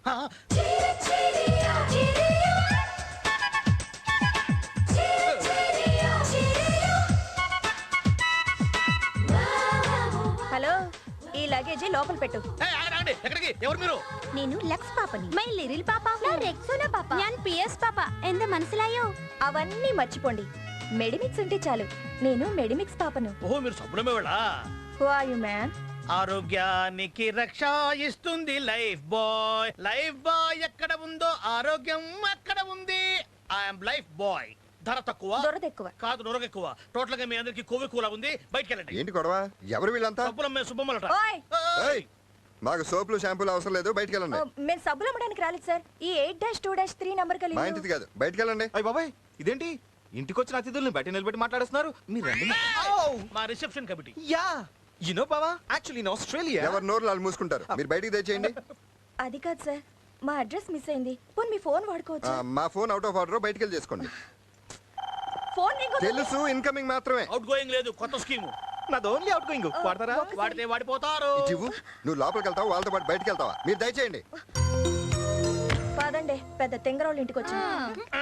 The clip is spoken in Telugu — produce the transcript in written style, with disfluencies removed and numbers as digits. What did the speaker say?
హలో, ఈ లగేజీ లోపల పెట్టు. ఎక్కడికి? ఎవరు మీరు? నేను లక్స్ పాపని. మై లిటిల్ పాప. నా రెక్సోనా పాప. నేను పిఎస్ పాప. ఎంత మనసులాయో? అవన్నీ మర్చిపోండి. మెడిమిక్స్ ఉంటే చాలు. నేను మెడిమిక్స్ పాపను. ఓహో, మీరు సబ్బుడమే వాళ్ళ. Who are you man? ఆరోగ్యానికి రక్ష ఇస్తుంది లైఫ్ బాయ్. లైఫ్ బాయ్ ఎక్కడ ఉందో ఆరోగ్యం అక్కడ ఉంది. I'm Lifebuoy. ధర తక్కువ, దొరద ఎక్కువ. కాదు నొరగ ఎక్కువ. టోటల్ గా మీ అందరికి కొవ్వు ఎక్కువలా ఉంది. బయటికి వెళ్ళండి. ఏంటి గొడవ? ఎవరు వీళ్ళంతా? సబ్బులమ్మే సుబ్బమ్మలట. ఓయ్, ఏయ్, మాకు సోపులు షాంపూలు అవసరం లేదు, బయటికి వెళ్ళండి. మేము సబ్బులు అమ్మడానికి రాలేదు సార్. ఈ 8-2-3 నంబర్ మా కలిగి. ఇంటిది కాదు, బయటికి వెళ్ళండి. అయ్య బాబాయ్, ఇదేంటి ఇంటికి వచ్చిన అతిథుల్ని బయట నిలబెట్టి మాట్లాడుతున్నారు? మీరు రండి. మా reception committee. Yeah you know బావా, యాక్చువల్లీ ఇన్ ఆస్ట్రేలియా. ఎవరు నోరు వాళ్ళు మూసుకుంటారు. మీరు బయటికి తెచ్చేయండి. అది కాదు సార్, మా అడ్రస్ మిస్ అయింది. పోనీ మీ ఫోన్ వాడుకోవచ్చు. మా ఫోన్ అవుట్ ఆఫ్ ఆర్డర్, బయటికి వెళ్ళి చేసుకోండి. ఫోన్ రింగ్ అవుతుంది. తెలుసు, ఇన్కమింగ్ మాత్రమే. అవుట్ గోయింగ్ లేదు, కొత్త స్కీము. నాది ఓన్లీ అవుట్ గోయింగ్. వాడతారా? వాడితే వాడిపోతారు. ఇవ్వు. నువ్వు లోపలికి వెళ్తావా, వాళ్ళతో పాటు బయటికి వెళ్తావా? మీరు దయచేయండి. పదండి, పెద్ద తెంగరోళ్ళ ఇంటికి వచ్చి.